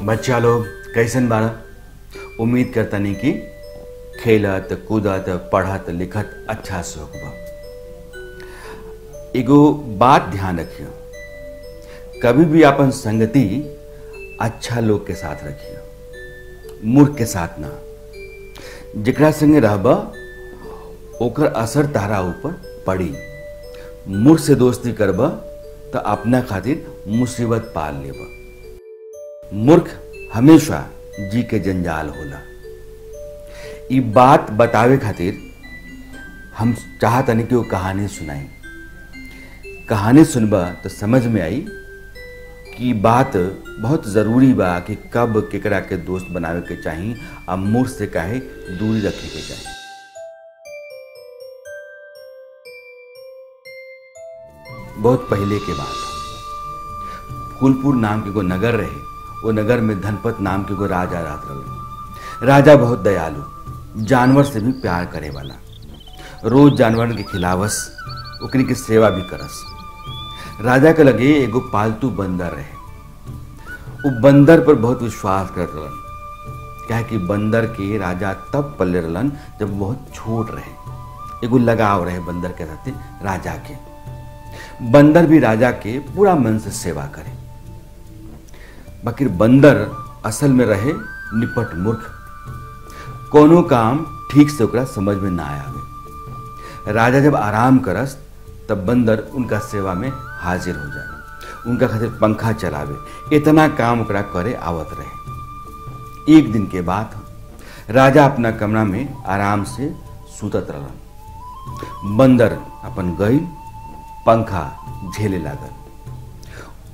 बच्चा लोग कैसन बाड़ा। उम्मीद करतनी कि खेलत कूदत पढ़त लिखत अच्छा से होगा। एगो बात ध्यान रखियो, कभी भी अपन संगति अच्छा लोग के साथ रखियो, मूर्ख के साथ ना। जेकरा संगे रहबा ओकर असर तारा ऊपर पड़ी। मूर्ख से दोस्ती करबा तो अपना खातिर मुसीबत पाल लेबा। मूर्ख हमेशा जी के जंजाल होला। ई बात बतावे खातिर हम चाहतनी कि वो कहानी सुनाई। कहानी सुनबा तो समझ में आई कि बात बहुत जरूरी बा कि कब केकरा के दोस्त बनावे के चाही और मूर्ख से काहे दूरी रखे के चाही। बहुत पहले के बात, फूलपुर नाम के एगो नगर रहे। वो नगर में धनपत नाम के एगो राजा रहत रहे। राजा बहुत दयालु, जानवर से भी प्यार करे वाला, रोज जानवर के खिलावस, ओकरी की सेवा भी करस। राजा के लगे एगो पालतू बंदर रहे। वो बंदर पर बहुत विश्वास करत रहन, क्या कि बंदर के राजा तब पल्ले रहलन जब बहुत छोट रहे। एगो लगाव रहे बंदर के साथे राजा के। बंदर भी राजा के पूरा मन से सेवा करे। बाकी बंदर असल में रहे निपट मूर्ख। कोनो काम ठीक से ओकरा समझ में ना आवे। राजा जब आराम करस तब बंदर उनका सेवा में हाजिर हो जाए, उनका खातिर पंखा चलावे, इतना काम ओकरा करे आवत रहे। एक दिन के बाद राजा अपना कमरा में आराम से सुतत रहलन। बंदर अपन गई पंखा झेले लागल।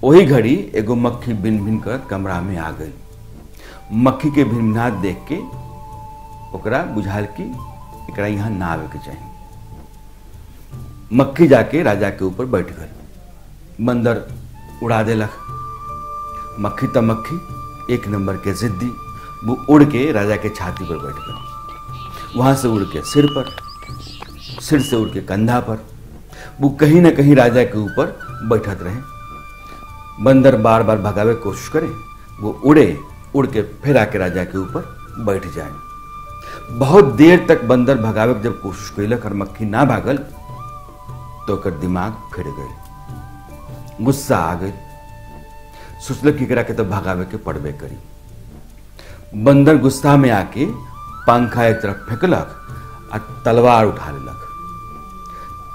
वही घड़ी एगो मक्खी भिन भिन कर कमरा में आ गई। मक्खी के भिनभिनात देख के ओकरा बुझाल कि एकरा यहाँ ना आवे के चाहिए। मक्खी जाके राजा के ऊपर बैठ गई। बंदर उड़ा देलक। मक्खी त मक्खी एक नंबर के जिद्दी, वो उड़ के राजा के छाती पर बैठ गई। वहां से उड़ के सिर पर, सिर से उड़ के कंधा पर, वो कहीं ना कहीं राजा के ऊपर बैठत रहे। बंदर बार बार भगावे कोशिश करे, वो उड़ के फिर आके राजा के ऊपर बैठ जाए। बहुत देर तक बंदर भगावे के जब कोशिश कैलक और मक्खी ना भागल तो ओकर दिमाग फिर गई, गुस्सा आ गई। सोचलक कि एकरा के तो भगावे के पड़बे करी। बंदर गुस्सा में आके पंखा एक तरफ फेंकलक और तलवार उठा लेलक।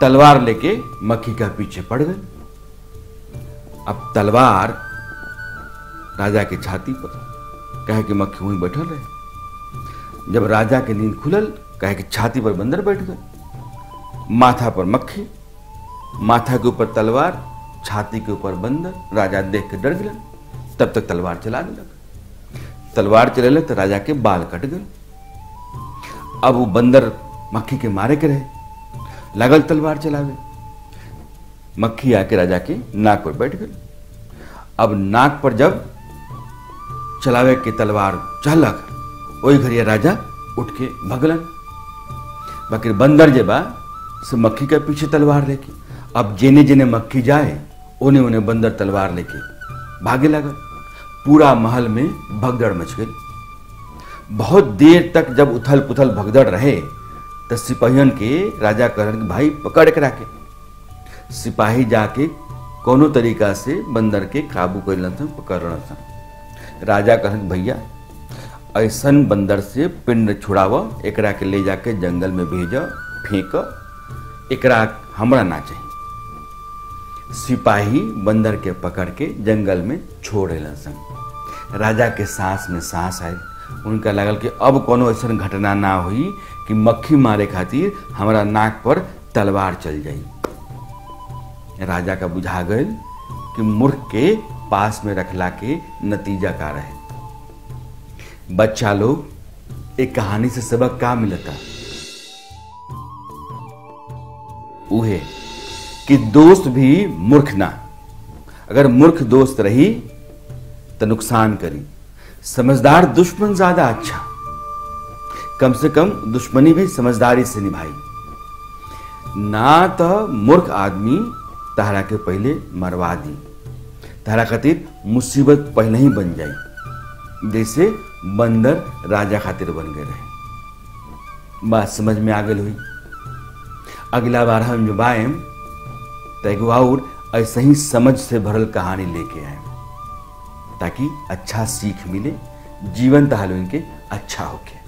तलवार लेके मक्खी का पीछे पड़ गई। अब तलवार राजा के छाती पर, कहे कि मक्खी वहीं बैठल रहे। जब राजा के नींद खुलल, कहे कि छाती पर बंदर बैठ गए, माथा पर मक्खी, माथा के ऊपर तलवार, छाती के ऊपर बंदर। राजा देख के डर गया। तब तक तलवार चला दिलक। तलवार चले तो राजा के बाल कट गए। अब वो बंदर मक्खी के मारे के रहे, लगल तलवार चलावे। मक्खी आके राजा के नाक पर बैठ गई। अब नाक पर जब चलावे के तलवार चलक, वही घड़िया राजा उठ के भगलन। बाकी बंदर जे बा से मक्खी के पीछे तलवार लेके, अब जेने जेने मक्खी जाए ओने ओने बंदर तलवार लेके भागे लगल। पूरा महल में भगदड़ मच गई। बहुत देर तक जब उथल पुथल भगदड़ रहे तो सिपाहियन के राजा कहलन कि भाई पकड़ के रखे। सिपाही जाके कोनो तरीका से बंदर के काबू कर पकड़न। राजा कहलन भैया ऐसन बंदर से पिंड छुड़ाव, एकरा के ले जाके जंगल में भेज, फेंक, एकरा हमरा ना चाहिए। सिपाही बंदर के पकड़ के जंगल में छोड़ सन। राजा के सांस में सांस आए। उनका लगल कि अब कोनो ऐसा घटना ना हुई कि मक्खी मारे खातिर हमारा नाक पर तलवार चल जाई। राजा का बुझा गए कि मूर्ख के पास में रखला के नतीजा का रहे। बच्चा लोग, एक कहानी से सबक का मिलता? उहे कि दोस्त भी मूर्ख ना। अगर मूर्ख दोस्त रही तो नुकसान करी। समझदार दुश्मन ज्यादा अच्छा। कम से कम दुश्मनी भी समझदारी से निभाई ना। तो मूर्ख आदमी तहरा के पहले मरवा दी, तहरा खातिर मुसीबत पहले ही बन जाई। जैसे बंदर राजा खातिर बन गए रहे। बात समझ में आ गई हुई। अगला बार हम जब आए तो एगो और ऐसे ही समझ से भरल कहानी लेके आए, ताकि अच्छा सीख मिले, जीवन तहाल इनके अच्छा होके।